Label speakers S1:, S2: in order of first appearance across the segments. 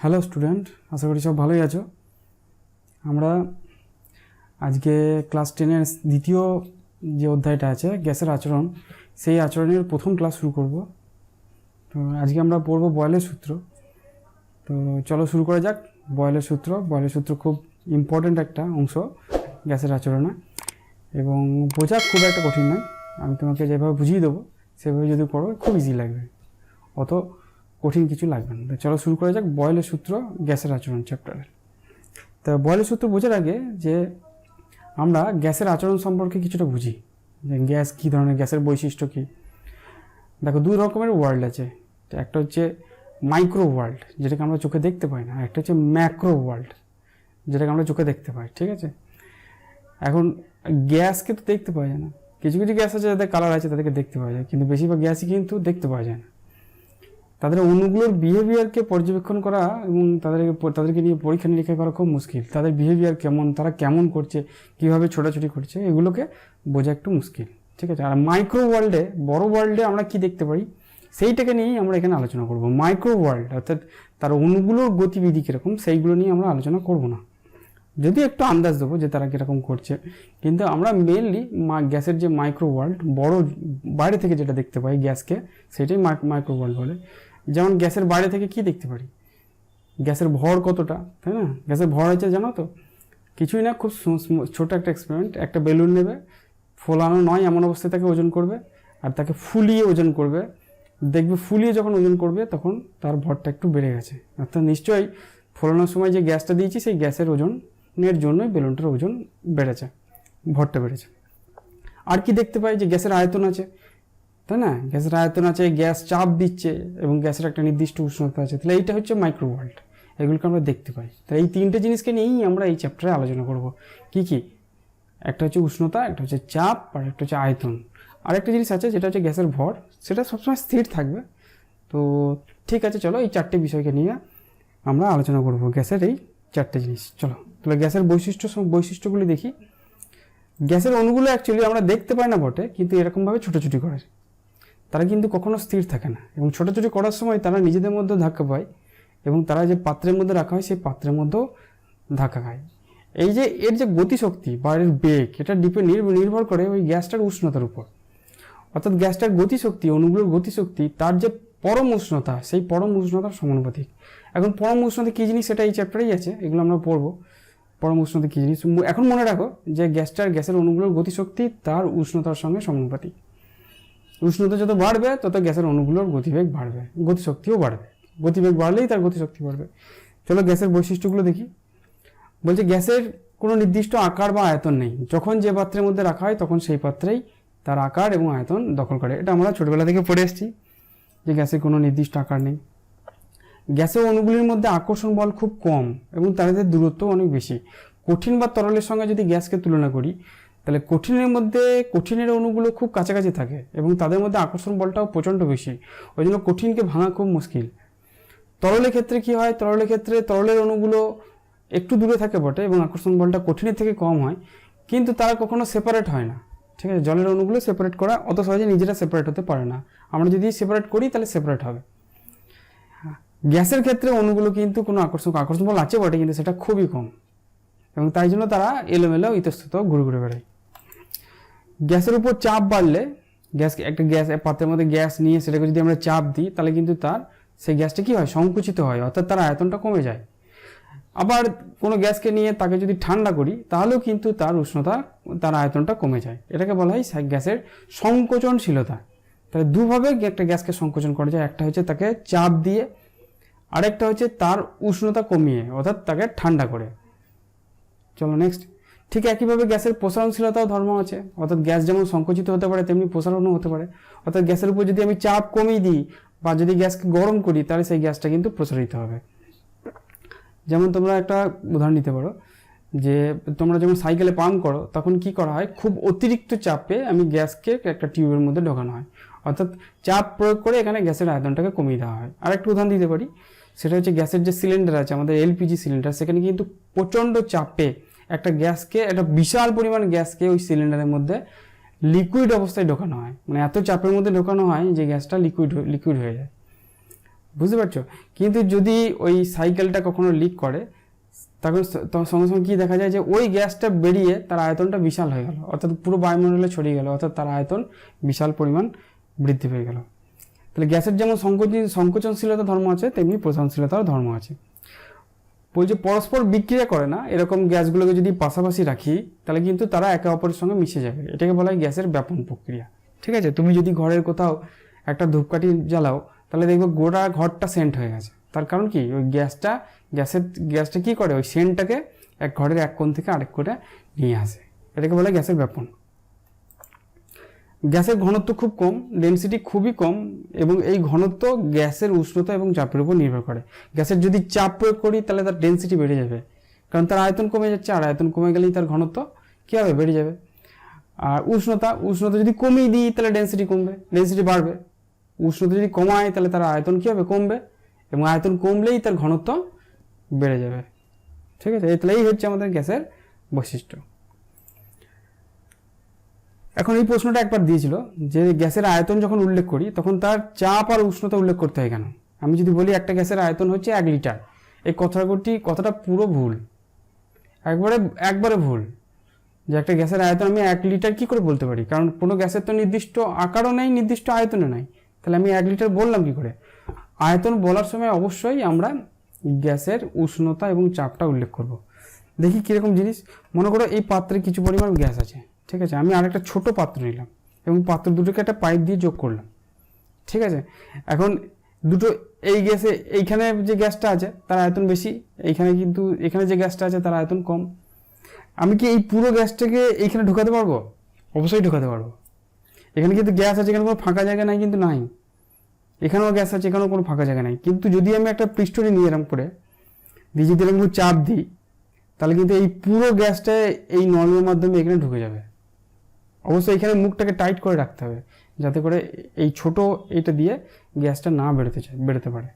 S1: Hello student, আশা করি সব ভালোই আছো। আমরা আজকে ক্লাস 10-এর দ্বিতীয় যে অধ্যায়টা আছে গ্যাসের আচরণ, সেই আচরণের প্রথম ক্লাস শুরু করব। তো আজকে আমরা পড়ব বয়েলের সূত্র। তো চলো শুরু করা যাক। বয়েলের সূত্র খুব ইম্পর্ট্যান্ট একটা অংশ গ্যাসের আচরণে, এবং বোঝা খুব একটা কঠিন নয়। আমি তোমাকে যেভাবে বুঝিয়ে দেবো সেভাবে যদি করো খুব ইজি লাগবে, অত কঠিন কিছু লাগবে না। তো চলো শুরু করা যাক বয়েলের সূত্র গ্যাসের আচরণ চ্যাপ্টারের। তো বয়েলের সূত্র বোঝার আগে যে আমরা গ্যাসের আচরণ সম্পর্কে কিছুটা বুঝি, যে গ্যাস কী ধরনের, গ্যাসের বৈশিষ্ট্য কী। দেখো, দুই রকমের ওয়ার্ল্ড আছে। একটা হচ্ছে মাইক্রো ওয়ার্ল্ড, যেটাকে আমরা চোখে দেখতে পাই না, একটা হচ্ছে ম্যাক্রো ওয়ার্ল্ড, যেটাকে আমরা চোখে দেখতে পাই। ঠিক আছে, এখন গ্যাসকে তো দেখতে পাওয়া যায় না। কিছু কিছু গ্যাস আছে যাদের কালার আছে, তাদেরকে দেখতে পাওয়া যায়, কিন্তু বেশিরভাগ গ্যাসই কিন্তু দেখতে পাওয়া যায় না। তাদের অণুগুলোর বিহেভিয়ারকে পর্যবেক্ষণ করা এবং তাদেরকে নিয়ে পরীক্ষা নিরীক্ষা করা খুব মুশকিল। তাদের বিহেভিয়ার কেমন, তারা কেমন করছে, কীভাবে ছোটাছুটি করছে, এগুলোকে বোঝা একটু মুশকিল। ঠিক আছে, আর মাইক্রো ওয়ার্ল্ডে, বড় ওয়ার্ল্ডে আমরা কি দেখতে পারি সেইটাকে নিয়েই আমরা এখানে আলোচনা করব। মাইক্রো ওয়ার্ল্ড অর্থাৎ তার অণুগুলোর গতিবিধি কীরকম, সেইগুলো নিয়ে আমরা আলোচনা করব না, যদি একটু আন্দাজ দেবো যে তারা কীরকম করছে। কিন্তু আমরা মেনলি গ্যাসের যে মাইক্রো ওয়ার্ল্ড, বড় বাইরে থেকে যেটা দেখতে পাই গ্যাসকে, সেটাই মাইক্রো ওয়ার্ল্ড বলে। যেমন গ্যাসের বাইরে থেকে কি দেখতে পারি, গ্যাসের ভর কতটা, তাই না? গ্যাসের ভর আছে জানো তো, কিছুই না, খুব ছোট একটা এক্সপেরিমেন্ট। একটা বেলুন নেবে, ফোলানো নয় এমন অবস্থায় তাকে ওজন করবে, আর তাকে ফুলিয়ে ওজন করবে। দেখবে ফুলিয়ে যখন ওজন করবে তখন তার ভরটা একটু বেড়ে গেছে, অর্থাৎ নিশ্চয়ই ফোলানোর সময় যে গ্যাসটা দিয়েছি সেই গ্যাসের ওজনের জন্যই বেলুনটার ওজন বেড়েছে, ভরটা বেড়েছে। আর কি দেখতে পাই, যে গ্যাসের আয়তন আছে, তাই না? গ্যাসের আয়তন আছে, গ্যাস চাপ দিচ্ছে এবং গ্যাসের একটা নির্দিষ্ট উষ্ণতা আছে। তাহলে এইটা হচ্ছে মাইক্রো ওয়ার্ল্ড, এগুলোকে আমরা দেখতে পাই। তাই এই তিনটে জিনিসকে নিয়েই আমরা এই চ্যাপ্টারে আলোচনা করব। কি কি? একটা হচ্ছে উষ্ণতা, একটা হচ্ছে চাপ, আর একটা হচ্ছে আয়তন। আর একটা জিনিস আছে যেটা হচ্ছে গ্যাসের ভর, সেটা সবসময় স্থির থাকবে। তো ঠিক আছে, চলো এই চারটে বিষয়কে নিয়ে আমরা আলোচনা করব, গ্যাসের এই চারটে জিনিস। চলো তাহলে গ্যাসের বৈশিষ্ট্যগুলি দেখি। গ্যাসের অণুগুলো অ্যাকচুয়ালি আমরা দেখতে পাই না বটে, কিন্তু এরকমভাবে ছোটাছুটি করে। তারা কিন্তু কখনো স্থির থাকে না, এবং ছোটাছুটি করার সময় তারা নিজেদের মধ্যে ধাক্কা পায়, এবং তারা যে পাত্রের মধ্যে রাখা হয় সেই পাত্রের মধ্যেও ধাক্কা খায়। এই যে এর যে গতিশক্তি বা এর বেগ, এটা নির্ভর করে ওই গ্যাসটার উষ্ণতার উপর। অর্থাৎ গ্যাসটার গতিশক্তি, অণুগুলোর গতিশক্তি, তার যে পরম উষ্ণতা, সেই পরম উষ্ণতার সমানুপাতিক। এখন পরম উষ্ণতা কী জিনিস সেটা এই চ্যাপ্টারেই আছে, এগুলো আমরা পড়বো। পরম উষ্ণতা কী জিনিস এখন মনে রাখো, যে গ্যাসের অণুগুলোর গতিশক্তি তার উষ্ণতার সঙ্গে সমানুপাতিক। উষ্ণতা যত বাড়বে তত গ্যাসের অণুগুলোর গতিবেগ বাড়বে, গতিশক্তিও বাড়বে। গতিবেগ বাড়লেই তার গতিশক্তি বাড়বে। চলো গ্যাসের বৈশিষ্ট্যগুলো দেখি। বলছে গ্যাসের কোনো নির্দিষ্ট আকার বা আয়তন নেই। যখন যে পাত্রের মধ্যে রাখা হয় তখন সেই পাত্রেই তার আকার এবং আয়তন দখল করে। এটা আমরা ছোটবেলা থেকে পড়ে এসেছি যে গ্যাসের কোনো নির্দিষ্ট আকার নেই। গ্যাসের অণুগুলির মধ্যে আকর্ষণ বল খুব কম এবং তাদের দূরত্ব অনেক বেশি। কঠিন বা তরলের সঙ্গে যদি গ্যাসকে তুলনা করি, তাহলে কঠিনের অণুগুলো খুব কাছাকাছি থাকে এবং তাদের মধ্যে আকর্ষণ বলটাও প্রচণ্ড বেশি। ওই জন্য কঠিনকে ভাঙা খুব মুশকিল। তরলের ক্ষেত্রে কি হয়, তরলের অণুগুলো একটু দূরে থাকে বটে এবং আকর্ষণ বলটা কঠিনের থেকে কম হয়, কিন্তু তারা কখনো সেপারেট হয় না। ঠিক আছে, জলের অণুগুলো সেপারেট করা অত সহজে নিজেরা সেপারেট হতে পারে না। আমরা যদি সেপারেট করি তাহলে সেপারেট হবে। গ্যাসের ক্ষেত্রে অণুগুলো কিন্তু কোনো আকর্ষণ বল আছে বটে, কিন্তু সেটা খুবই কম, এবং তাই জন্য তারা এলোমেলো ইতস্তত ঘুরে ঘুরে বেড়ায়। গ্যাসের উপর চাপ বাড়লে, পাত্রের মধ্যে গ্যাস নিয়ে সেটাকে যদি আমরা চাপ দিই, তাহলে কিন্তু সেই গ্যাসটা কি হয়, সংকুচিত হয়, অর্থাৎ তার আয়তনটা কমে যায়। আবার কোনো গ্যাসকে নিয়ে তাকে যদি ঠান্ডা করি, তাহলেও কিন্তু তার উষ্ণতা, তার আয়তনটা কমে যায়। এটাকে বলা হয় গ্যাসের সংকোচনশীলতা। তাহলে দুভাবে একটা গ্যাসকে সংকোচন করা যায়, একটা হচ্ছে তাকে চাপ দিয়ে, আরেকটা হচ্ছে তার উষ্ণতা কমিয়ে, অর্থাৎ তাকে ঠান্ডা করে। চলো নেক্সট। ঠিক একইভাবে গ্যাসের প্রসারণশীলতাও ধর্ম আছে, অর্থাৎ গ্যাস যেমন সংকুচিত হতে পারে তেমনি প্রসারণও হতে পারে। অর্থাৎ গ্যাসের উপর যদি আমি চাপ কমিয়ে দিই বা যদি গ্যাসকে গরম করি, তাহলে সেই গ্যাসটা কিন্তু প্রসারিত হবে। যেমন তোমরা একটা উদাহরণ নিতে পারো, যে তোমরা যখন সাইকেলে পাম্প করো তখন কি করা হয়, খুব অতিরিক্ত চাপে আমি গ্যাসকে একটা টিউবের মধ্যে ঢোকানো হয়, অর্থাৎ চাপ প্রয়োগ করে এখানে গ্যাসের আয়তনটাকে কমিয়ে দেওয়া হয়। আর একটা উদাহরণ দিতে পারি, সেটা হচ্ছে গ্যাসের যে সিলিন্ডার আছে, আমাদের এলপিজি সিলিন্ডার, সেখানে কিন্তু প্রচণ্ড চাপে একটা বিশাল পরিমাণ গ্যাসকে ওই সিলিন্ডারের মধ্যে লিকুইড অবস্থায় ঢোকানো হয়। মানে এত চাপের মধ্যে ঢোকানো হয় যে গ্যাসটা লিকুইড হয়ে যায়। বুঝতে পারছো? কিন্তু যদি ওই সাইকেলটা কখনো লিক করে তখন সঙ্গে সঙ্গে কী দেখা যায় যে ওই গ্যাসটা বেরিয়ে তার আয়তনটা বিশাল হয়ে গেল, অর্থাৎ পুরো বায়ুমণ্ডলে ছড়িয়ে গেল, অর্থাৎ তার আয়তন বিশাল পরিমাণ বৃদ্ধি পেয়ে গেল। তাহলে গ্যাসের যেমন সংকোচনশীলতা ধর্ম আছে তেমনি প্রসারণশীলতার ধর্ম আছে। বলছে পরস্পর বিক্রিয়া করে না, এরকম গ্যাসগুলোকে যদি পাশাপাশি রাখি তাহলে কিন্তু তারা একে অপরের সঙ্গে মিশে যাবে, এটাকে বলা হয় গ্যাসের ব্যাপন প্রক্রিয়া। ঠিক আছে, তুমি যদি ঘরের কোথাও একটা ধূপকাঠি জ্বালাও তাহলে দেখবে গোটা ঘরটা সেন্ট হয়ে গেছে। তার কারণ কি, ওই গ্যাসটা কি করে, ওই সেন্টটাকে এক ঘরের এক কোণ থেকে আরেক কোণে নিয়ে আসে, এটাকে বলে গ্যাসের ব্যাপন। গ্যাসের ঘনত্ব খুব কম, ডেনসিটি খুবই কম, এবং এই ঘনত্ব গ্যাসের উষ্ণতা এবং চাপের উপর নির্ভর করে। গ্যাসের যদি চাপ প্রয়োগ করি তাহলে তার ডেনসিটি বেড়ে যাবে, কারণ তার আয়তন কমে যাচ্ছে, আর আয়তন কমে গেলেই তার ঘনত্ব কী হবে, বেড়ে যাবে। আর উষ্ণতা যদি কমিয়ে দিই তাহলে ডেনসিটি কমবে, ডেনসিটি বাড়বে। উষ্ণতা যদি কমায় তাহলে তার আয়তন কী হবে, কমবে, এবং আয়তন কমলেই তার ঘনত্ব বেড়ে যাবে। ঠিক আছে, তাহলে এই হচ্ছে আমাদের গ্যাসের বৈশিষ্ট্য। এখন এই প্রশ্নটা একবার দিয়েছিল যে গ্যাসের আয়তন যখন উল্লেখ করি তখন তার চাপ আর উষ্ণতা উল্লেখ করতে হয় কেন। আমি যদি বলি একটা গ্যাসের আয়তন হচ্ছে 1 লিটার, এই কথাটা পুরো ভুল, একবারে ভুল। যে একটা গ্যাসের আয়তন আমি 1 লিটার কি করে বলতে পারি, কারণ কোনো গ্যাসের তো নির্দিষ্ট আকারও নেই, নির্দিষ্ট আয়তনও নাই, তাহলে আমি 1 লিটার বললাম কি করে। আয়তন বলার সময় অবশ্যই আমরা গ্যাসের উষ্ণতা এবং চাপটা উল্লেখ করব। দেখি কীরকম জিনিস। মনে করো এই পাত্রে কিছু পরিমাণ গ্যাস আছে, ঠিক আছে, আমি আরেকটা ছোট পাত্র নিলাম এবং পাত্র দুটোকে একটা পাইপ দিয়ে যোগ করলাম। ঠিক আছে, এখন দুটো এই গ্যাসে এইখানে যে গ্যাসটা আছে তার আয়তন বেশি, এখানে যে গ্যাসটা আছে তার আয়তন কম। আমি কি এই পুরো গ্যাসটাকে এইখানে ঢোকাতে পারবো? অবশ্যই ঢোকাতে পারবো। এখানে কিন্তু গ্যাস আছে, এখানে কোনো ফাঁকা জায়গা নাই, কিন্তু নাই। এখানেও গ্যাস আছে, এখানেও কোনো ফাঁকা জায়গা নাই। কিন্তু যদি আমি একটা পিস্টনে নিয়ে এরকম করে দিয়ে যদি এরকম চাপ দিই তাহলে কিন্তু এই পুরো গ্যাসটা এই নলের মাধ্যমে এখানে ঢুকে যাবে। অবশ্যই এখানে মুখটাকে টাইট করে রাখতে হবে যাতে করে এই ছোট এইটা দিয়ে গ্যাসটা না বেরোতে পারে।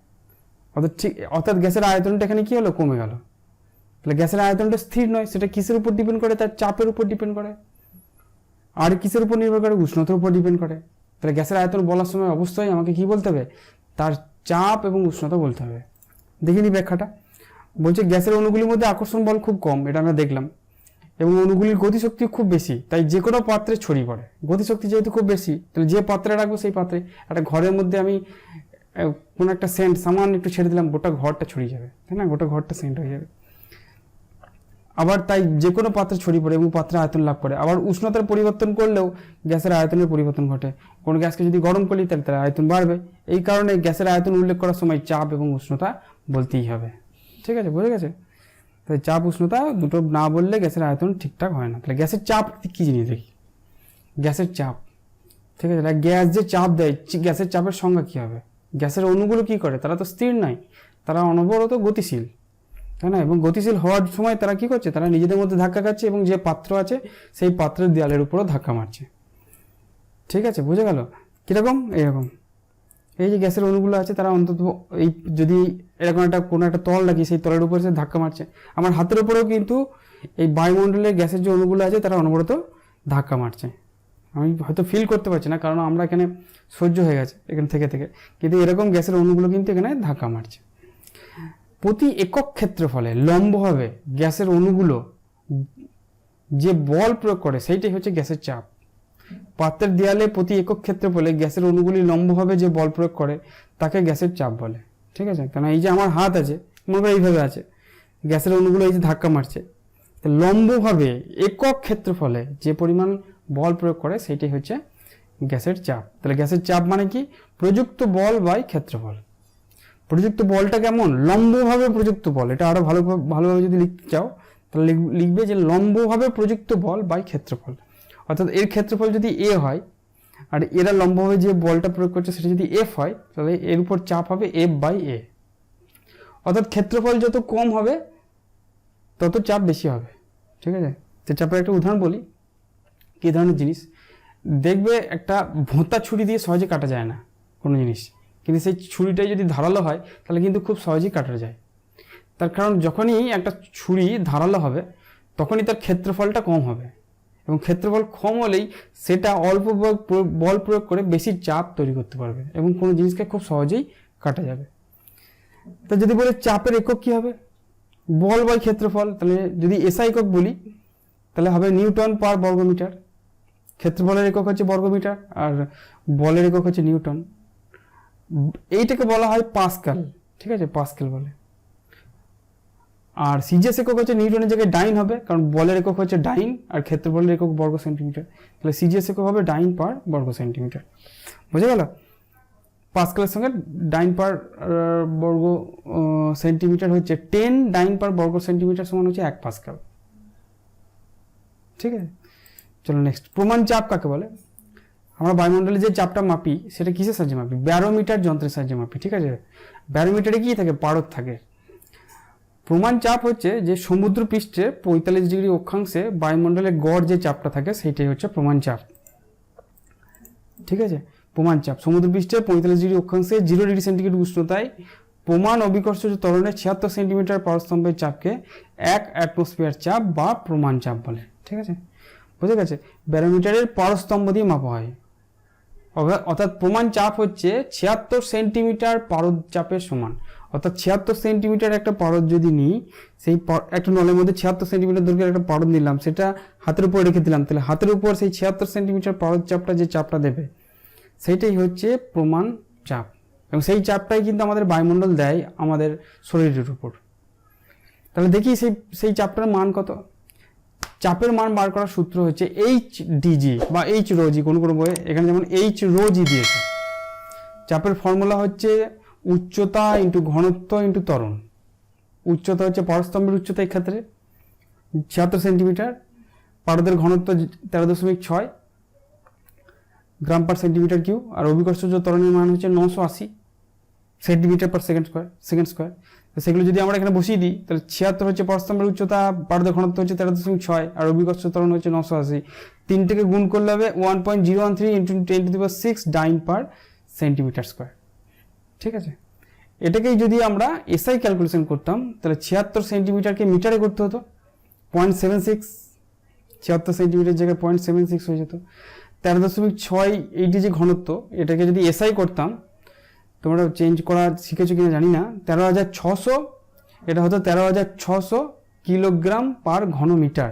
S1: অর্থাৎ গ্যাসের আয়তনটা এখানে কি হলো, কমে গেল। তাহলে গ্যাসের আয়তনটা স্থির নয়, সেটা কিসের উপর ডিপেন্ড করে, তার চাপের উপর ডিপেন্ড করে। আর কিসের উপর নির্ভর করে, উষ্ণতার উপর ডিপেন্ড করে। তাহলে গ্যাসের আয়তন বলার সময় অবশ্যই আমাকে কি বলতে হবে, তার চাপ এবং উষ্ণতা বলতে হবে। দেখিনি ব্যাখ্যাটা। বলছে গ্যাসের অণুগুলির মধ্যে আকর্ষণ বল খুব কম, এটা আমরা দেখলাম, এবং অণুগুলির গতিশক্তি খুব বেশি, তাই যে কোনো পাত্রে ছড়িয়ে পড়ে। গতিশক্তি যেহেতু খুব বেশি, তাহলে যে পাত্রে রাখবো সেই পাত্রে, একটা ঘরের মধ্যে আমি কোনো একটা সেন্ট সামান্য একটু ছেড়ে দিলাম, গোটা ঘরটা ছড়িয়ে যাবে, তাই না, গোটা ঘরটা সেন্ট হয়ে যাবে। আবার তাই যে কোনো পাত্রে ছড়িয়ে পড়ে এবং পাত্রে আয়তন লাভ করে। আবার উষ্ণতার পরিবর্তন করলেও গ্যাসের আয়তনের পরিবর্তন ঘটে। কোনো গ্যাসকে যদি গরম করি তাহলে তার আয়তন বাড়বে। এই কারণে গ্যাসের আয়তন উল্লেখ করার সময় চাপ এবং উষ্ণতা বলতেই হবে। ঠিক আছে, বোঝা গেছে? তাই চাপ উষ্ণতা দুটো না বললে গ্যাসের আয়তন ঠিকঠাক হয় না। তাহলে গ্যাসের চাপ কী জিনিস দেখি। গ্যাসের চাপ, ঠিক আছে, তাহলে গ্যাস যে চাপ দেয়, গ্যাসের চাপের সংজ্ঞা কী হবে। গ্যাসের অণুগুলো কী করে, তারা তো স্থির নয়, তারা অনবরত গতিশীল, তাই না। এবং গতিশীল হওয়ার সময় তারা কী করছে, তারা নিজেদের মধ্যে ধাক্কা খাচ্ছে এবং যে পাত্র আছে সেই পাত্রের দেয়ালের উপরও ধাক্কা মারছে। ঠিক আছে, বুঝে গেল কীরকম? এইরকম এই যে গ্যাসের অণুগুলো আছে তারা অন্তত এই যদি এরকম কোনো একটা তল রাখি সেই তলের উপরে সে ধাক্কা মারছে। আমার হাতের উপরেও কিন্তু এই বায়ুমণ্ডলের গ্যাসের যে অণুগুলো আছে তারা অনবরত ধাক্কা মারছে। আমি হয়তো ফিল করতে পারছি না কারণ আমরা এখানে সহ্য হয়ে গেছে এখান থেকে, কিন্তু এরকম গ্যাসের অণুগুলো কিন্তু এখানে ধাক্কা মারছে। প্রতি একক ক্ষেত্রফলে লম্বভাবে গ্যাসের অণুগুলো যে বল প্রয়োগ করে সেইটাই হচ্ছে গ্যাসের চাপ। পাত্রের দেয়ালে প্রতি একক ক্ষেত্রফলে গ্যাসের অণুগুলি লম্বভাবে যে বল প্রয়োগ করে তাকে গ্যাসের চাপ বলে। ঠিক আছে, কারণ এই যে আমার হাত আছে, মনে করো এইভাবে আছে, গ্যাসের অণুগুলো এই যে ধাক্কা মারছে, লম্বভাবে একক ক্ষেত্রফলে যে পরিমাণ বল প্রয়োগ করে সেইটাই হচ্ছে গ্যাসের চাপ। তাহলে গ্যাসের চাপ মানে কি, প্রযুক্ত বল বাই ক্ষেত্রফল। প্রযুক্ত বলটা কেমন, লম্বভাবে প্রযুক্ত বল। এটা আরো ভালোভাবে যদি লিখতে চাও তাহলে লিখবে যে লম্বভাবে প্রযুক্ত বল বাই ক্ষেত্রফল। অর্থাৎ এর ক্ষেত্রফল যদি এ হয় আর এরা লম্বভাবে যে বলটা প্রয়োগ করছে সেটা যদি এফ হয় তাহলে এর উপর চাপ হবে এফ বাই এ। অর্থাৎ ক্ষেত্রফল যত কম হবে তত চাপ বেশি হবে। ঠিক আছে, তো চাপের একটা উদাহরণ বলি। কী ধরনের জিনিস, দেখবে একটা ভোঁতা ছুরি দিয়ে সহজে কাটা যায় না কোনো জিনিস, কিন্তু সেই ছুরিটাই যদি ধারালো হয় তাহলে কিন্তু খুব সহজেই কাটা যায়। তার কারণ যখনই একটা ছুরি ধারালো হবে তখনই তার ক্ষেত্রফলটা কম হবে, এবং ক্ষেত্রফল কম হলেই সেটা অল্প বল প্রয়োগ করে বেশি চাপ তৈরি করতে পারবে এবং কোনো জিনিসকে খুব সহজেই কাটা যাবে। তো যদি বলে চাপের একক কি হবে, বল বাই ক্ষেত্রফল, তাহলে যদি এসআই একক বলি তাহলে হবে নিউটন পার বর্গমিটার। ক্ষেত্রফলের একক হচ্ছে বর্গমিটার আর বলের একক হচ্ছে নিউটন। এইটাকে বলা হয় পাস্কাল, ঠিক আছে, পাস্কাল বলে। আর সিজিএস একক হচ্ছে নিউটনের জায়গায় ডাইন হবে, কারণ বলের একক হচ্ছে ডাইন আর ক্ষেত্রফলের একক বর্গ সেন্টিমিটার, তাহলে সিজিএস একক হবে ডাইন পার বর্গ সেন্টিমিটার। বুঝে গেল? পাস্কালের সঙ্গে ডাইন পার বর্গ সেন্টিমিটার হচ্ছে 10 ডাইন পার বর্গ সেন্টিমিটার সমান হচ্ছে 1 পাস্কাল। ঠিক আছে, চলো নেক্সট। প্রমাণ চাপ কাকে বলে? আমরা বায়ুমণ্ডলে যে চাপটা মাপি সেটা কিসের সাহায্যে মাপি? ব্যারোমিটার যন্ত্রের সাহায্যে মাপি। ঠিক আছে, ব্যারোমিটারে কি থাকে? পারদ থাকে। প্রমাণ চাপ হচ্ছে যে সমুদ্র পৃষ্ঠে 45 ডিগ্রি অক্ষাংশে বায়ুমণ্ডলে গড় যে চাপটা থাকে সেইটাই হচ্ছে প্রমাণ চাপ। ঠিক আছে, প্রমাণ চাপ সমুদ্র পৃষ্ঠে 45 ডিগ্রি অক্ষাংশে 0 ডিগ্রি সেন্টিগ্রেড উষ্ণতায় প্রমাণ অবিকর্ষজ ত্বরণে 76 সেন্টিমিটার পারস্তম্ভের চাপকে 1 অ্যাটমসফিয়ার চাপ বা প্রমাণ চাপ বলে। ঠিক আছে, বুঝে গেছে? ব্যারোমিটারের পারস্তম্ভ দিয়ে মাপা হয়, অর্থাৎ প্রমাণ চাপ হচ্ছে 76 সেন্টিমিটার পারদ চাপের সমান। অর্থাৎ 76 সেন্টিমিটার একটা পারদ যদি নিই, সেই একটা নলের মধ্যে 76 সেন্টিমিটার দৈর্ঘ্যের একটা পারদ নিলাম, সেটা হাতের উপর রেখে দিলাম, তাহলে হাতের উপর সেই 76 সেন্টিমিটার পারদ চাপটা যে চাপটা দেবে সেইটাই হচ্ছে প্রমাণ চাপ। এবং সেই চাপটাই কিন্তু আমাদের বায়ুমণ্ডল দেয় আমাদের শরীরের উপর। তাহলে দেখি সেই চাপটার মান কত। চাপের মান বার করার সূত্র হচ্ছে এইচ ডিজি বা এইচ রোজি, কোনো বইয়ে এখানে যেমন এইচ রোজি দিয়েছে। চাপের ফর্মুলা হচ্ছে উচ্চতা ইন্টু ঘনত্ব ইন্টু ত্বরণ। উচ্চতা হচ্ছে পারস্তম্ভের উচ্চতা, এক্ষেত্রে 76 সেন্টিমিটার, পারদের ঘনত্ব 13.6 গ্রাম পার সেন্টিমিটার কিউ, আর অভিকর্ষজ ত্বরণের মান হচ্ছে 980 সেন্টিমিটার পার সেকেন্ড স্কোয়ার। তো সেগুলো যদি আমরা এখানে বসিয়ে দিই তাহলে 76 হচ্ছে পারস্তম্ভের উচ্চতা, পারদের ঘনত্ব হচ্ছে 13.6 আর অভিকর্ষজ ত্বরণ হচ্ছে 980। তিনটাকে গুণ করলে হবে 1.013 ইন্টু 10⁶ ডাইন পার সেন্টিমিটার স্কোয়ার। ঠিক আছে, এটাকেই যদি আমরা এসআই ক্যালকুলেশন করতাম তাহলে 76 সেন্টিমিটারকে মিটারে করতে হতো, 0.76, 76 সেন্টিমিটার জায়গায় 0.76 হয়ে যেত। 13.6 এইটি যে ঘনত্ব, এটাকে যদি এসআই করতাম, তোমরা চেঞ্জ করা শিখেছো কিনা জানি না, 13,600, এটা হতো 13,600 কিলোগ্রাম পার ঘন মিটার।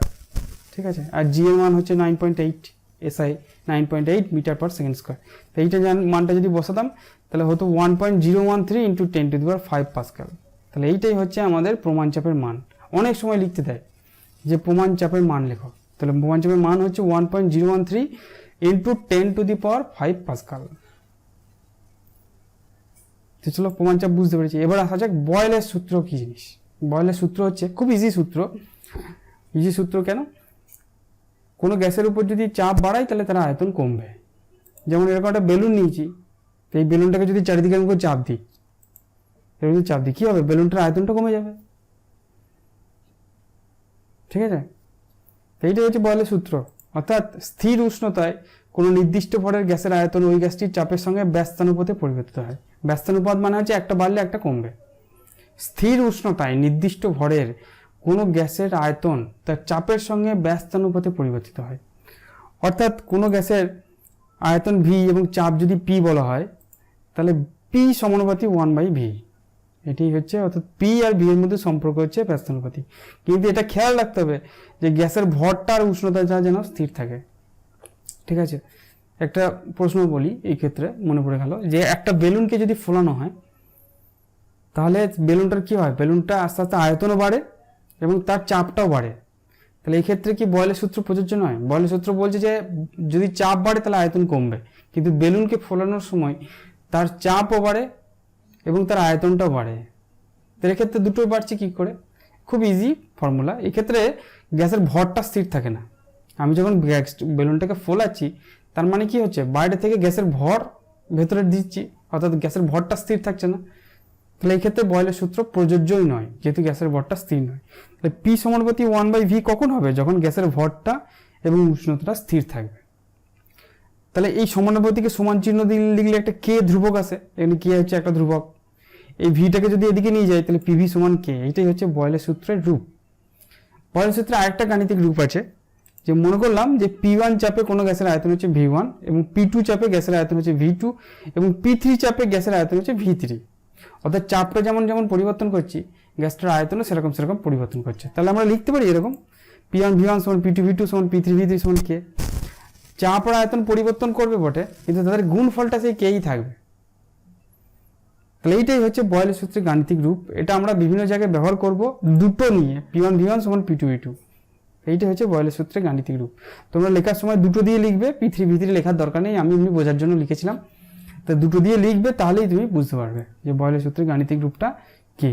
S1: ঠিক আছে, আর জি এর মান হচ্ছে 9.8, SI 9.8 metre per second square. তো এইটা মানটা যদি বসাতাম তাহলে হতো 1.013 ইন্টু 10⁵ পাস্কাল। তাহলে এইটাই হচ্ছে আমাদের প্রমাণ চাপের মান। অনেক সময় লিখতে দেয় যে প্রমাণ চাপের মান লেখো, তাহলে প্রমাণ চাপের মান হচ্ছে 1.013 ইন্টু 10⁵ পাস্কাল। তো চলো প্রমাণ চাপ বুঝতে পেরেছি। এবার আসা যাক বয়েলের সূত্র কি জিনিস। বয়েলের সূত্র হচ্ছে খুব ইজি সূত্র। ইজি সূত্র কেন? কোনো গ্যাসের উপর যদি চাপ বাড়াই তাহলে তার আয়তন কমবে। যেমন এরকম একটা বেলুন নিয়েছি, তো এই বেলুনটাকে যদি চারিদিকে আমি চাপ দিই, এরকম চাপ দিই কী হবে? বেলুনটার আয়তনটা কমে যাবে। ঠিক আছে, এইটাই হচ্ছে বয়েলের সূত্র। অর্থাৎ স্থির উষ্ণতায় কোনো নির্দিষ্ট ভরের গ্যাসের আয়তন ওই গ্যাসটির চাপের সঙ্গে ব্যস্তানুপাতে পরিবর্তিত হয়। ব্যস্তানুপাত মানে হচ্ছে একটা বাড়লে একটা কমবে। স্থির উষ্ণতায় নির্দিষ্ট ভরের কোনো গ্যাসের আয়তন তার চাপের সঙ্গে ব্যস্তানুপাতে পরিবর্তিত হয়। অর্থাৎ কোনো গ্যাসের আয়তন ভি এবং চাপ যদি পি বলা হয় তাহলে পি সমানুপাতি 1/v। এটি হচ্ছে, অর্থাৎ পি আর ভি এর মধ্যে সম্পর্ক হচ্ছে ব্যস্তানুপাতি। কিন্তু এটা খেয়াল রাখতে হবে যে গ্যাসের ভরটা আর উষ্ণতাটা যেন স্থির থাকে। ঠিক আছে, একটা প্রশ্ন বলি এই ক্ষেত্রে, মনে পড়ে গেল যে একটা বেলুনকে যদি ফোলানো হয় তাহলে বেলুনটার কি হয়? বেলুনটা আস্তে আস্তে আয়তনও বাড়ে এবং তার চাপটাও বাড়ে। তাহলে এই ক্ষেত্রে কি বয়েলের সূত্র প্রযোজ্য নয়? বয়েলের সূত্র বলছে যে যদি চাপ বাড়ে তাহলে আয়তন কমবে, কিন্তু বেলুনকে ফোলানোর সময় তার চাপও বাড়ে এবং তার আয়তনটাও বাড়ে। তো এক্ষেত্রে দুটোই বাড়ছে কী করে? খুব ইজি ফর্মুলা। এক্ষেত্রে গ্যাসের ভরটা স্থির থাকে না। আমি যখন বেলুনটাকে ফোলাচ্ছি তার মানে কি হচ্ছে? বাইরে থেকে গ্যাসের ভর ভেতরে দিচ্ছি, অর্থাৎ গ্যাসের ভরটা স্থির থাকছে না। তাহলে এই ক্ষেত্রে বয়েলের সূত্র প্রযোজ্যই নয়, যেহেতু গ্যাসের ভরটা স্থির নয়। তাহলে পি সমানুপাতি 1/v কখন হবে? যখন গ্যাসের ভরটা এবং উষ্ণতাটা স্থির থাকবে। তাহলে এই সমানুপাতিকে সমান চিহ্ন লিখলে একটা কে ধ্রুবক আছে, এখানে কে হচ্ছে একটা ধ্রুবক। এই ভিটাকে যদি এদিকে নিয়ে যায় তাহলে পিভি সমান কে। এটাই হচ্ছে বয়েলের সূত্রের রূপ। বয়েলের সূত্রে আরেকটা গাণিতিক রূপ আছে, যে মনে করলাম যে P1 চাপে কোনো গ্যাসের আয়তন হচ্ছে V1 এবং P2 চাপে গ্যাসের আয়তন হচ্ছে V2 এবং P3 চাপে গ্যাসের আয়তন হচ্ছে V3। অর্থাৎ চাপটা যেমন যেমন পরিবর্তন করছি গ্যাসটার আয়তনও সেরকম সেরকম পরিবর্তন করছে। তাহলে আমরা লিখতে পারি এরকম P1 V1 সমান P2 V2 সমান P3 V3 সমান K। চাপ আর আয়তন পরিবর্তন করবে বটে, কিন্তু তাদের গুণফলটা সেই কেই থাকবে। তাহলে এইটাই হচ্ছে বয়েলের সূত্রের গাণিতিক রূপ। এটা আমরা বিভিন্ন জায়গায় ব্যবহার করব দুটো নিয়ে, P1 V1 সমান P2 V2। এইটাই হচ্ছে বয়েলের সূত্রের গাণিতিক রূপ। তোমরা লেখার সময় দুটো দিয়ে লিখবে, P3 V3 লেখার দরকার নেই, আমি এমনি বোঝার জন্য লিখেছিলাম। তো দুটো দিয়ে লিখবে, তাহলেই তুমি বুঝতে পারবে যে বয়েলের সূত্রের গাণিতিক রূপটা কী।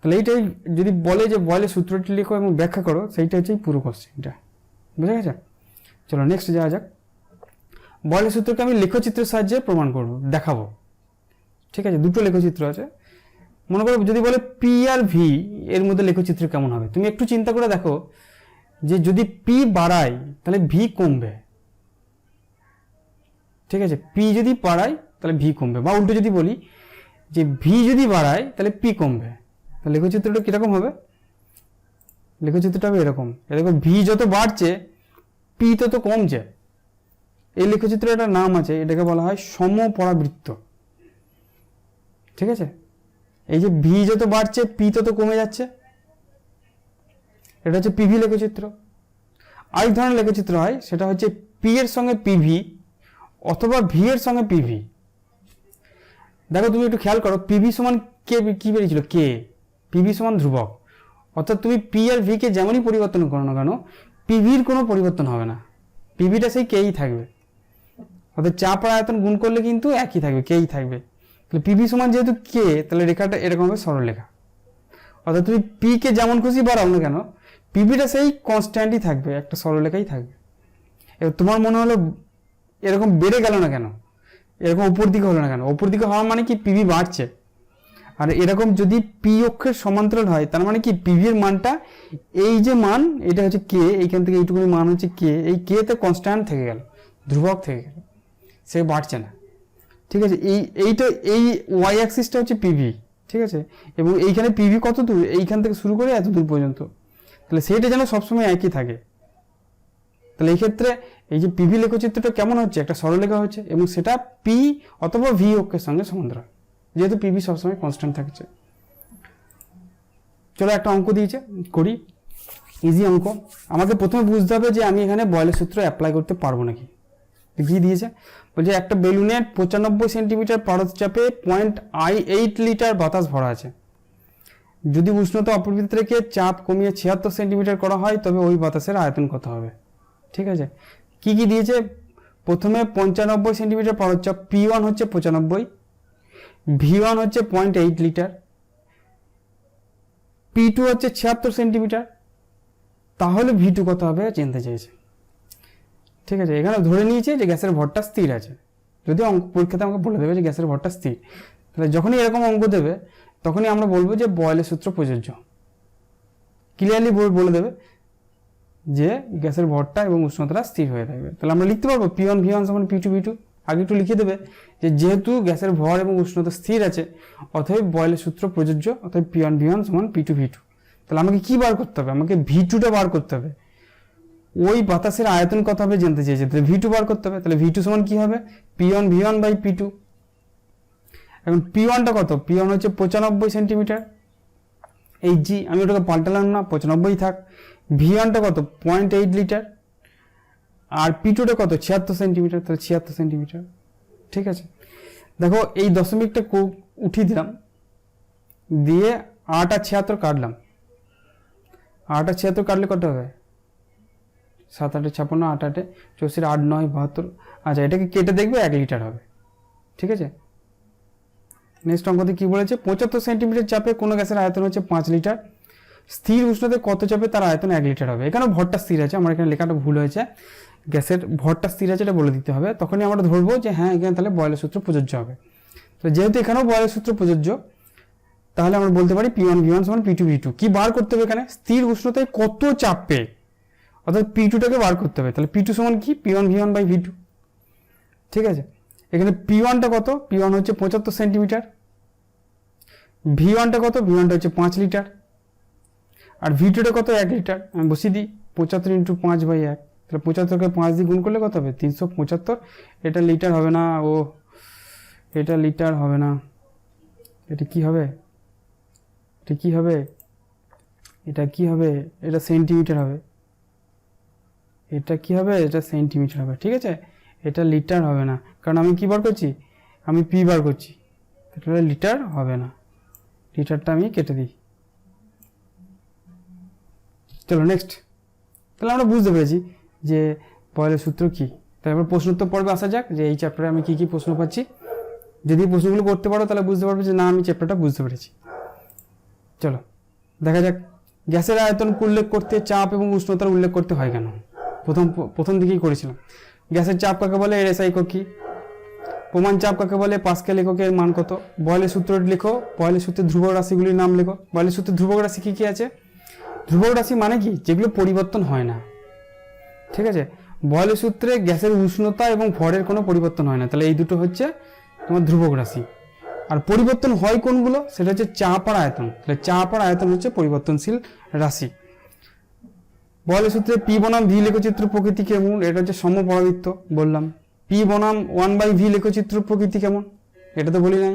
S1: তাহলে এইটাই যদি বলে যে বয়েলের সূত্রটি লেখো এবং ব্যাখ্যা করো, সেইটা হচ্ছে পুরো কোশ্চেনটা। বুঝা গেছে? চলো নেক্সট যাওয়া যাক। বয়েলের সূত্রকে আমি লেখচিত্রের সাহায্যে প্রমাণ করব, দেখাবো। ঠিক আছে, দুটো লেখচিত্র আছে। মনে করো যদি বলে পি আর ভি এর মধ্যে লেখচিত্র কেমন হবে, তুমি একটু চিন্তা করে দেখো যে যদি পি বাড়াই তাহলে ভি কমবে। ঠিক আছে, পি যদি বাড়াই তাহলে ভি কমবে, বা উল্টো যদি বলি যে ভি যদি বাড়ায় তাহলে পি কমবে। তাহলে লেখচিত্রটা কীরকম হবে? লেখচিত্রটা হবে এরকম। এরকম ভি যত বাড়ছে পি তত কমছে। এই লেখচিত্রের একটা নাম আছে, এটাকে বলা হয় সমপরাবৃত্ত। ঠিক আছে, এই যে ভি যত বাড়ছে পি তত কমে যাচ্ছে, এটা হচ্ছে পিভি লেখচিত্র। আরেক ধরনের লেখচিত্র হয়, সেটা হচ্ছে পি এর সঙ্গে পিভি অথবা ভি এর সঙ্গে পিভি। দেখো তুমি একটু খেয়াল করো, পিভি সমান কে, কি বেরিয়েছিল কে, পিভি সমান ধ্রুবক। অর্থাৎ তুমি পি আর ভি কে যেমনই পরিবর্তন করো না কেন, পিভির কোনো পরিবর্তন হবে না, পিভিটা সেই কেই থাকবে। অর্থাৎ চাপ আর আয়তন গুণ করলে কিন্তু একই থাকবে, কেই থাকবে। তাহলে পিভি সমান যেহেতু কে, তাহলে রেখাটা এরকম হবে সরলরেখা। অর্থাৎ তুমি পি কে যেমন খুশি বাড়াও না কেন, পিভিটা সেই কনস্ট্যান্টই থাকবে, একটা সরলরেখাই থাকবে। এবার তোমার মনে হলো এরকম বেড়ে গেল না কেন, এরকম উপর দিকে হলো না কেন? উপর দিকে হওয়া মানে কি পিভি বাড়ছে। আর এরকম যদি পি অক্ষের সমান্তরাল হয়, তার মানে কি পিভির মানটা, এই যে মান এটা হচ্ছে কে, এইখান থেকে এইটুকুনি মান হচ্ছে কে, এই কে তে কনস্ট্যান্ট থেকে গেল, ধ্রুবক থেকে গেল, সে বাড়ছে না। ঠিক আছে, এই ওয়াই অ্যাক্সিসটা হচ্ছে পিভি। ঠিক আছে, এবং এইখানে পিভি কত দূর, এইখান থেকে শুরু করে এত দূর পর্যন্ত, তাহলে সেইটা যেন সবসময় একই থাকে। তাহলে এই ক্ষেত্রে এই যে পিভি লেখচিত্রটা কেমন হচ্ছে, একটা সরলরেখা হচ্ছে, এবং সেটা পি অথবা ভি অক্ষের সঙ্গে সমান্তরাল, যেহেতু পিভি সবসময় কনস্ট্যান্ট থাকছে। চলো একটা অঙ্ক দিয়েছে, করি। ইজি অঙ্ক। আমাকে প্রথমে বুঝতে হবে যে আমি এখানে বয়েলের সূত্র অ্যাপ্লাই করতে পারবো নাকি। কি দিয়েছে, বলছে একটা বেলুনের 95 সেন্টিমিটার পারদচাপে 0.8 লিটার বাতাস ভরা আছে। যদি উষ্ণতা অপরিবর্তিত রেখে চাপ কমিয়ে 76 সেন্টিমিটার করা হয়, তবে ওই বাতাসের আয়তন কত হবে? ঠিক আছে, কি কি দিয়েছে? প্রথমে 95 সেন্টিমিটার পারদচাপ, P1 হচ্ছে 95, V1 হচ্ছে 0.8 লিটার, P2 হচ্ছে 76 সেন্টিমিটার, তাহলে V2 কত হবে জানতে চাইছে। ঠিক আছে, এখানে ধরে নিয়েছে যে গ্যাসের ভরটা স্থির আছে। যদি অঙ্ক পরীক্ষাতে আমাকে বলে দেবে যে গ্যাসের ভরটা স্থির, তাহলে যখনই এরকম অঙ্ক দেবে তখনই আমরা বলবো যে বয়েলের সূত্র প্রযোজ্য। ক্লিয়ারলি বলে দেবে যে গ্যাসের ভরটা এবং উষ্ণতাটা স্থির হয়ে থাকবে। তাহলে আমরা লিখতে পারবো P1 V1 সমান P2 V2। আগে একটু লিখে দেবে যে যেহেতু গ্যাসের ভর এবং উষ্ণতা স্থির আছে, অতএব বয়েলের সূত্র প্রযোজ্য, অতএব P1 V1 সমান P2 V2। তাহলে আমাকে কি বার করতে হবে? আমাকে V2টা বার করতে হবে। ওই বাতাসের আয়তন কত হবে জানতে চেয়েছে, তাহলে V2 বার করতে হবে। তাহলে V2 সমান কি হবে? P1 V1 by P2। এখন P1টা কত? P1 হচ্ছে 95 সেন্টিমিটার, এই জি আমি ওটাকে পাল্টালাম না, 95 থাক। V1টা কত? 0.8 লিটার। আর P2টা কত? 76 সেন্টিমিটার, তাহলে 76 সেন্টিমিটার। ঠিক আছে, দেখো এই দশমিকটা উঠিয়ে দিলাম, দিয়ে 8 আর 76 কাটলাম। 8 আর 76 কাটলে কত হবে? 7 8 56, 8 8 64, 8 9 72। আচ্ছা, এটাকে কেটে দেখবে 1 লিটার হবে। ঠিক আছে, নেক্সট অঙ্কতে কি বলেছে? 75 সেন্টিমিটার চাপে কোনো গ্যাসের আয়তন হচ্ছে 5 লিটার, স্থির উষ্ণতায় কত চাপে তার আয়তন 1 লিটার হবে। এখানে ভরটা স্থির আছে, আমার এখানে লেখাটা ভুল হয়েছে, গ্যাসের ভরটা স্থির আছে এটা বলে দিতে হবে। তখনই আমরা ধরবো যে হ্যাঁ এখানে তাহলে বয়েলের সূত্র প্রযোজ্য হবে। তো যেহেতু এখানেও বয়েলের সূত্র প্রযোজ্য, তাহলে আমরা বলতে পারি P1 V1 সমান P2 V2। কি বার করতে হবে এখানে? স্থির উষ্ণতায় কত চাপে, অর্থাৎ P2টাকে বার করতে হবে। তাহলে P2 সমান কি? P1 V1 by V2। ঠিক আছে, এখানে P1টা কত? P1 হচ্ছে 75 সেন্টিমিটার, V1টা কত? V1টা হচ্ছে 5 লিটার, আর V2টা কত? 1 লিটার। আমি বসিয়ে দিই 75 × 5/1। তাহলে 75কে 5 দিয়ে গুণ করলে কত হবে? 375। এটা লিটার হবে না, ও এটা লিটার হবে না, এটা কি হবে, এটা কি হবে, এটা কি হবে, এটা সেন্টিমিটার হবে। এটা কি হবে, এটা সেন্টিমিটার হবে। ঠিক আছে, এটা লিটার হবে না, কারণ আমি কি বার করছি, আমি পি বার করছি। এটা লিটার হবে না, লিটারটা আমি কেটে দিই। চলো নেক্সট। তাহলে আমরা বুঝতে পেরেছি যে বয়েলের সূত্র কী। তারপর প্রশ্নোত্তর পর্বে আসা যাক, যে এই চ্যাপ্টারে আমি কী কী প্রশ্ন পাচ্ছি। যদি প্রশ্নগুলো করতে পারো তাহলে বুঝতে পারবে যে না, আমি চ্যাপ্টারটা বুঝতে পেরেছি। চলো দেখা যাক, গ্যাসের আয়তন উল্লেখ করতে চাপ এবং উষ্ণতার উল্লেখ করতে হয় কেন। প্রথম দিকেই করেছিলাম। গ্যাসের চাপ কাকে বলে, এর এসআই একক কি। প্রমাণ চাপ কাকে বলে, পাস্কেল এককের মান কত। বয়েলের সূত্রটি লেখো, বয়েলের সূত্রের ধ্রুবক রাশিগুলির নাম লেখো। বয়েলের সূত্রের ধ্রুবক রাশি কী কী আছে। ধ্রুবক রাশি মানে কি, যেগুলো পরিবর্তন হয় না। ঠিক আছে, বয়েলের সূত্রে গ্যাসের উষ্ণতা এবং ভরের কোনো পরিবর্তন হয় না, তাহলে এই দুটো হচ্ছে তোমার ধ্রুবক রাশি। আর পরিবর্তন হয় কোনগুলো, সেটা হচ্ছে চাপ আর আয়তন। তাহলে চাপ আর আয়তন হচ্ছে পরিবর্তনশীল রাশি। বয়েলের সূত্রে পি বনাম ভি লেখচিত্র প্রকৃতি কেমন, এটা হচ্ছে সমপরাবৃত্ত বললাম। পি বনাম 1/v লেখচিত্র প্রকৃতি কেমন, এটা তো বলি নাই।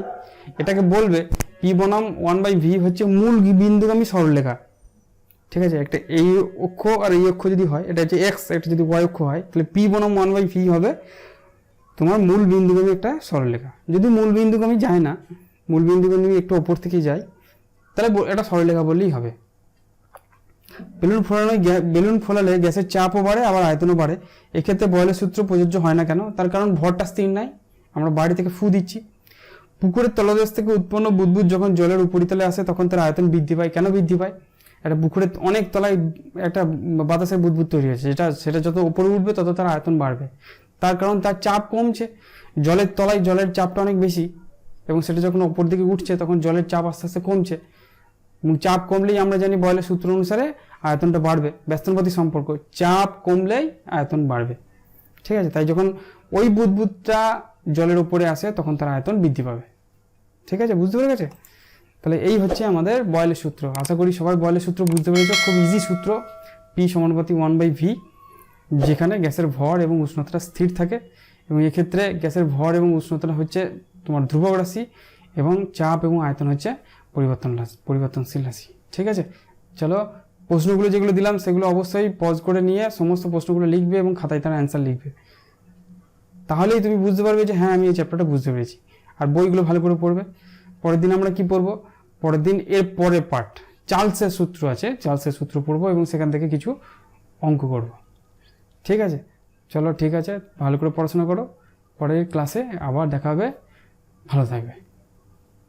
S1: এটাকে বলবে পি বনাম 1/v হচ্ছে মূল বিন্দুগামী সরলরেখা। ঠিক আছে, একটা এই অক্ষ আর এই অক্ষ যদি হয়, এটা হচ্ছে এক্স, এটা যদি ওয়াই অক্ষ হয়, তাহলে পি বনাম 1/v হবে তোমার মূল বিন্দুগামী একটা সরলরেখা। যদি মূল বিন্দুগামী যায় না, মূল বিন্দুগামী একটু ওপর থেকে যায়, তাহলে এটা সরলরেখা বললেই হবে। বেলুন ফোলালে গ্যাসের চাপও বাড়ে আবার আয়তনও বাড়ে। এক্ষেত্রে বয়েলের সূত্র প্রযোজ্য হয় না কেন, তার কারণ ভরটা স্থির নাই, আমরা বাড়ি থেকে ফু দিচ্ছি। পুকুরের তলদেশ থেকে উৎপন্ন বুদবুদ যখন জলের উপরিতলে আসে তখন তার আয়তন বৃদ্ধি পায়। কেন বৃদ্ধি পায়, একটা পুকুরের অনেক তলায় একটা বাতাসের বুদবুদ তৈরি হয়েছে, সেটা যত উপরে উঠবে তত তার আয়তন বাড়বে। তার কারণ তার চাপ কমছে, জলের তলায় জলের চাপটা অনেক বেশি, এবং সেটা যখন ওপর দিকে উঠছে তখন জলের চাপ আস্তে আস্তে কমছে, এবং চাপ কমলেই আমরা জানি বয়েলের সূত্র অনুসারে আয়তনটা বাড়বে। ব্যস্তানুপাতিক সম্পর্ক, চাপ কমলেই আয়তন বাড়বে। ঠিক আছে, তাই যখন ওই বুদবুদটা জলের উপরে আসে তখন তার আয়তন বৃদ্ধি পাবে। ঠিক আছে, বুঝতে পেরে গেছে। তাহলে এই হচ্ছে আমাদের বয়েলের সূত্র। আশা করি সবাই বয়েলের সূত্র বুঝতে পেরেছ। খুব ইজি সূত্র, পি সমানুপাতিক 1/v, যেখানে গ্যাসের ভর এবং উষ্ণতাটা স্থির থাকে, এবং এক্ষেত্রে গ্যাসের ভর এবং উষ্ণতাটা হচ্ছে তোমার ধ্রুবক রাশি, এবং চাপ এবং আয়তন হচ্ছে পরিবর্তনশীল রাশি। ঠিক আছে, চলো প্রশ্নগুলো যেগুলো দিলাম সেগুলো অবশ্যই পজ করে নিয়ে সমস্ত প্রশ্নগুলো লিখবে এবং খাতায় তার অ্যান্সার লিখবে। তাহলেই তুমি বুঝতে পারবে যে হ্যাঁ, আমি এই চ্যাপ্টারটা বুঝতে পেরেছি। আর বইগুলো ভালো করে পড়বে। পরের দিন আমরা কি পড়বো, পরের দিন এর পরের পার্ট চার্লসের সূত্র আছে, চার্লসের সূত্র পড়বো এবং সেখান থেকে কিছু অঙ্ক করব। ঠিক আছে, চলো ঠিক আছে, ভালো করে পড়াশোনা করো। পরের ক্লাসে আবার দেখা হবে, ভালো থাকবে।